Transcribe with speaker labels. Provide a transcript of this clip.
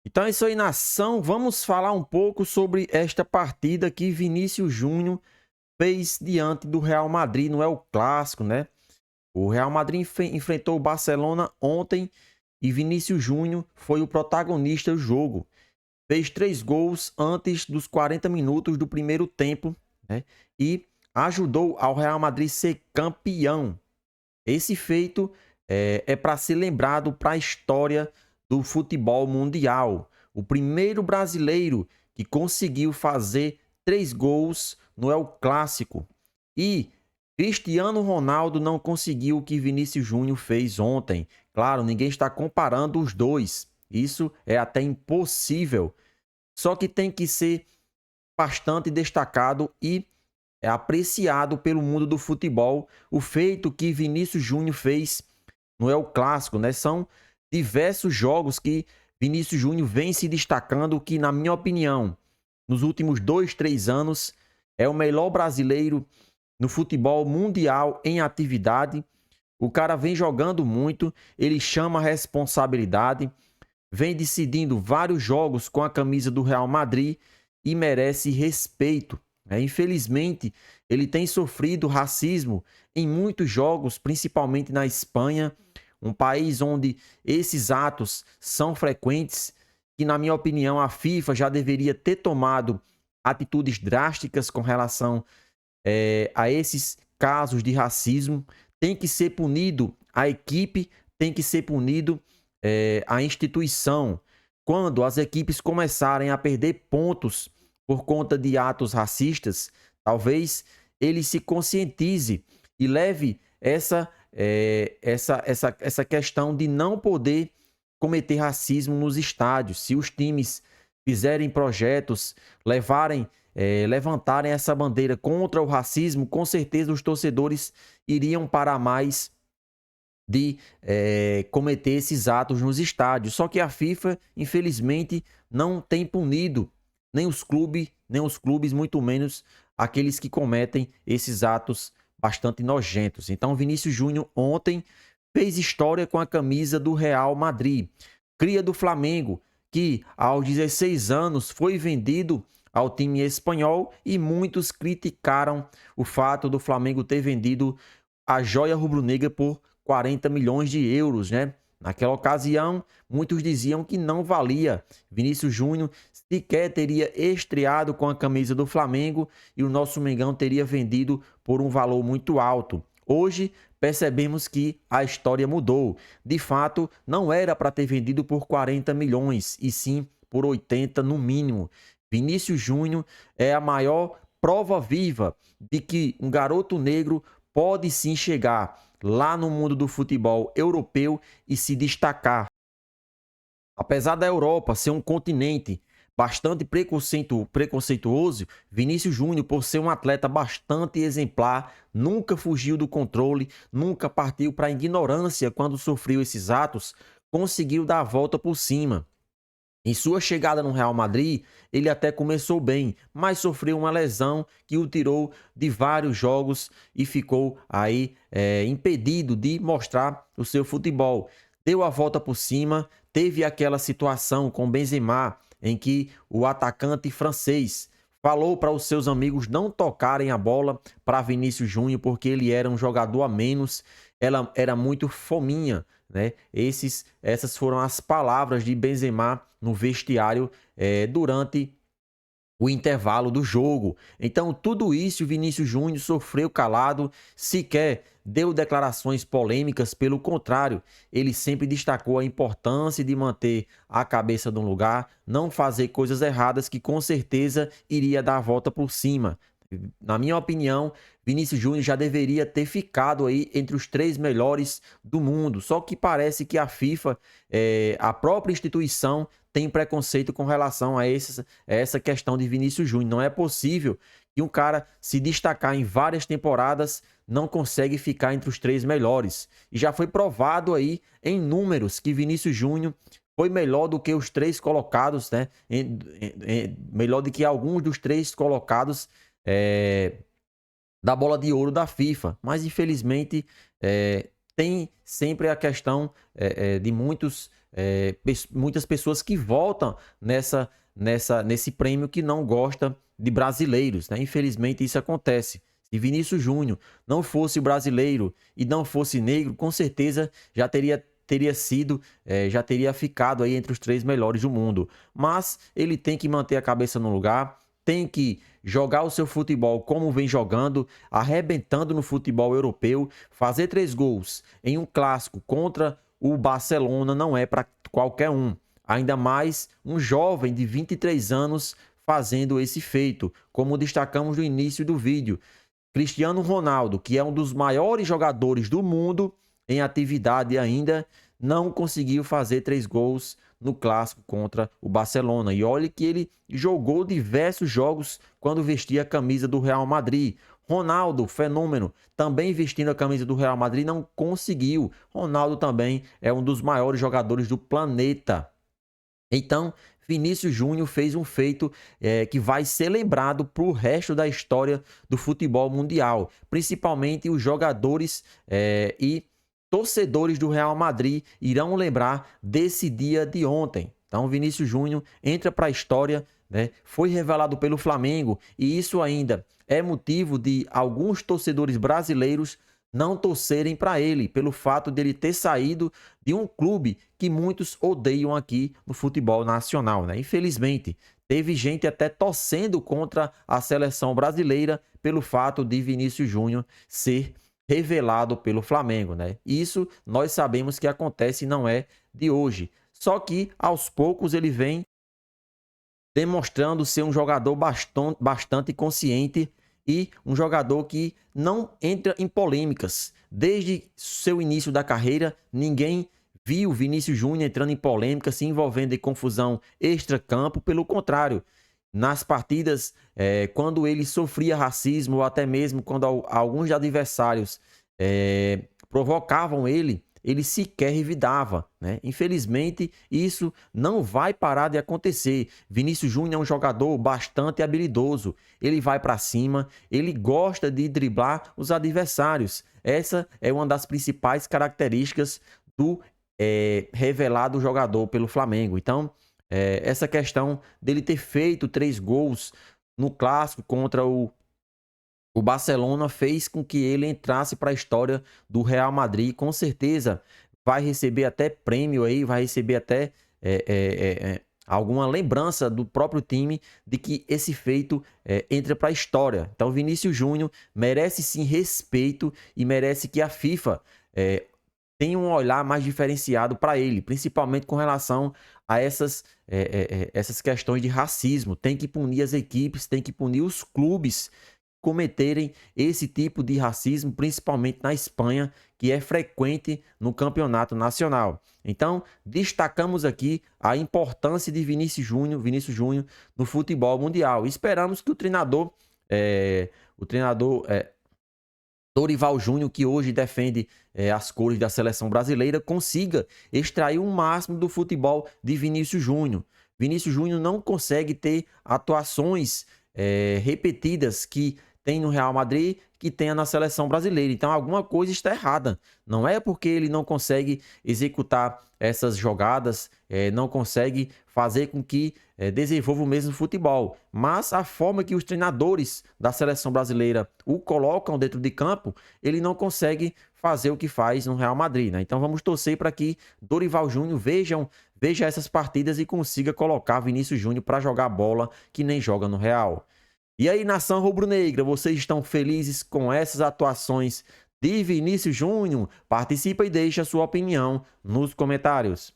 Speaker 1: Então é isso aí, nação. Vamos falar um pouco sobre esta partida que Vinícius Júnior fez diante do Real Madrid no El Clássico, né? O Real Madrid enfrentou o Barcelona ontem e Vinícius Júnior foi o protagonista do jogo. Fez 3 gols antes dos 40 minutos do primeiro tempo, né? E ajudou ao Real Madrid ser campeão. Esse feito é para ser lembrado para a história do futebol mundial. O primeiro brasileiro que conseguiu fazer 3 gols no El Clássico. E Cristiano Ronaldo não conseguiu o que Vinícius Júnior fez ontem. Claro, ninguém está comparando os dois. Isso é até impossível. Só que tem que ser bastante destacado e é apreciado pelo mundo do futebol o feito que Vinícius Júnior fez no El Clássico, né? São diversos jogos que Vinícius Júnior vem se destacando, que, na minha opinião, nos últimos 2, 3 anos, é o melhor brasileiro no futebol mundial em atividade. O cara vem jogando muito, ele chama a responsabilidade, vem decidindo vários jogos com a camisa do Real Madrid e merece respeito. Infelizmente, ele tem sofrido racismo em muitos jogos, principalmente na Espanha, um país onde esses atos são frequentes, que, na minha opinião, a FIFA já deveria ter tomado atitudes drásticas com relação a esses casos de racismo. Tem que ser punido a equipe, tem que ser punido a instituição. Quando as equipes começarem a perder pontos por conta de atos racistas, talvez ele se conscientize e leve essa questão de não poder cometer racismo nos estádios. Se os times fizerem projetos, levantarem essa bandeira contra o racismo, com certeza os torcedores iriam parar mais de cometer esses atos nos estádios. Só que a FIFA, infelizmente, não tem punido nem os clubes, muito menos aqueles que cometem esses atos bastante nojentos. Então, Vinícius Júnior ontem fez história com a camisa do Real Madrid. Cria do Flamengo, que aos 16 anos foi vendido ao time espanhol, e muitos criticaram o fato do Flamengo ter vendido a joia rubro-negra por 40 milhões de euros, né? Naquela ocasião, muitos diziam que não valia. Vinícius Júnior sequer teria estreado com a camisa do Flamengo e o nosso Mengão teria vendido por um valor muito alto. Hoje, percebemos que a história mudou. De fato, não era para ter vendido por 40 milhões, e sim por 80 no mínimo. Vinícius Júnior é a maior prova viva de que um garoto negro pode sim chegar lá no mundo do futebol europeu e se destacar. Apesar da Europa ser um continente bastante preconceituoso, Vinícius Júnior, por ser um atleta bastante exemplar, nunca fugiu do controle, nunca partiu para a ignorância quando sofreu esses atos, conseguiu dar a volta por cima. Em sua chegada no Real Madrid, ele até começou bem, mas sofreu uma lesão que o tirou de vários jogos e ficou aí impedido de mostrar o seu futebol. Deu a volta por cima, teve aquela situação com Benzema, em que o atacante francês falou para os seus amigos não tocarem a bola para Vinícius Júnior, porque ele era um jogador a menos, ela era muito fominha, né? Essas foram as palavras de Benzema no vestiário durante o intervalo do jogo. Então, tudo isso o Vinícius Júnior sofreu calado, sequer deu declarações polêmicas, pelo contrário, ele sempre destacou a importância de manter a cabeça no lugar, não fazer coisas erradas que com certeza iria dar a volta por cima. Na minha opinião, Vinícius Júnior já deveria ter ficado aí entre os 3 melhores do mundo. Só que parece que a FIFA, a própria instituição, tem preconceito com relação a essa questão de Vinícius Júnior. Não é possível que um cara se destacar em várias temporadas não consegue ficar entre os 3 melhores. E já foi provado aí em números que Vinícius Júnior foi melhor do que os 3 colocados, né? Melhor do que alguns dos 3 colocados da bola de ouro da FIFA. Mas, infelizmente, tem sempre a questão de muitos muitas pessoas que votam nesse prêmio que não gosta de brasileiros, né? Infelizmente isso acontece. Se Vinícius Júnior não fosse brasileiro e não fosse negro, com certeza já teria ficado aí entre os 3 melhores do mundo. Mas ele tem que manter a cabeça no lugar, tem que jogar o seu futebol como vem jogando, arrebentando no futebol europeu, fazer 3 gols em um clássico contra o Barcelona não é para qualquer um. Ainda mais um jovem de 23 anos fazendo esse feito, como destacamos no início do vídeo. Cristiano Ronaldo, que é um dos maiores jogadores do mundo em atividade ainda, não conseguiu fazer 3 gols no clássico contra o Barcelona. E olha que ele jogou diversos jogos quando vestia a camisa do Real Madrid. Ronaldo, fenômeno, também vestindo a camisa do Real Madrid, não conseguiu. Ronaldo também é um dos maiores jogadores do planeta. Então, Vinícius Júnior fez um feito que vai ser lembrado para o resto da história do futebol mundial. Principalmente os jogadores e torcedores do Real Madrid irão lembrar desse dia de ontem. Então, Vinícius Júnior entra para a história, né? Foi revelado pelo Flamengo e isso ainda é motivo de alguns torcedores brasileiros não torcerem para ele, pelo fato dele ter saído de um clube que muitos odeiam aqui no futebol nacional, né? Infelizmente, teve gente até torcendo contra a seleção brasileira pelo fato de Vinícius Júnior ser revelado pelo Flamengo, né? Isso nós sabemos que acontece e não é de hoje. Só que aos poucos ele vem demonstrando ser um jogador bastante consciente e um jogador que não entra em polêmicas. Desde seu início da carreira, ninguém viu Vinícius Júnior entrando em polêmica, se envolvendo em confusão extra-campo. Pelo contrário, nas partidas, quando ele sofria racismo, ou até mesmo quando alguns adversários provocavam ele sequer revidava, né? Infelizmente, isso não vai parar de acontecer. Vinícius Júnior é um jogador bastante habilidoso. Ele vai para cima, ele gosta de driblar os adversários. Essa é uma das principais características do revelado jogador pelo Flamengo. Então, essa questão dele ter feito 3 gols no clássico contra o Barcelona fez com que ele entrasse para a história do Real Madrid. Com certeza vai receber até prêmio aí, vai receber até alguma lembrança do próprio time de que esse feito entra para a história. Então Vinícius Júnior merece sim respeito e merece que a FIFA tenha um olhar mais diferenciado para ele, principalmente com relação a essas questões de racismo. Tem que punir as equipes, tem que punir os clubes cometerem esse tipo de racismo, principalmente na Espanha, que é frequente no campeonato nacional. Então, destacamos aqui a importância de Vinícius Júnior no futebol mundial. Esperamos que o treinador Dorival Júnior, que hoje defende as cores da seleção brasileira, consiga extrair o máximo do futebol de Vinícius Júnior. Vinícius Júnior não consegue ter atuações repetidas que tem no Real Madrid, que tenha na seleção brasileira. Então alguma coisa está errada. Não é porque ele não consegue executar essas jogadas, não consegue fazer com que desenvolva o mesmo futebol. Mas a forma que os treinadores da seleção brasileira o colocam dentro de campo, ele não consegue fazer o que faz no Real Madrid, né? Então vamos torcer para que Dorival Júnior veja essas partidas e consiga colocar Vinícius Júnior para jogar bola que nem joga no Real. E aí, nação rubro-negra, vocês estão felizes com essas atuações de Vinícius Júnior? Participa e deixa a sua opinião nos comentários.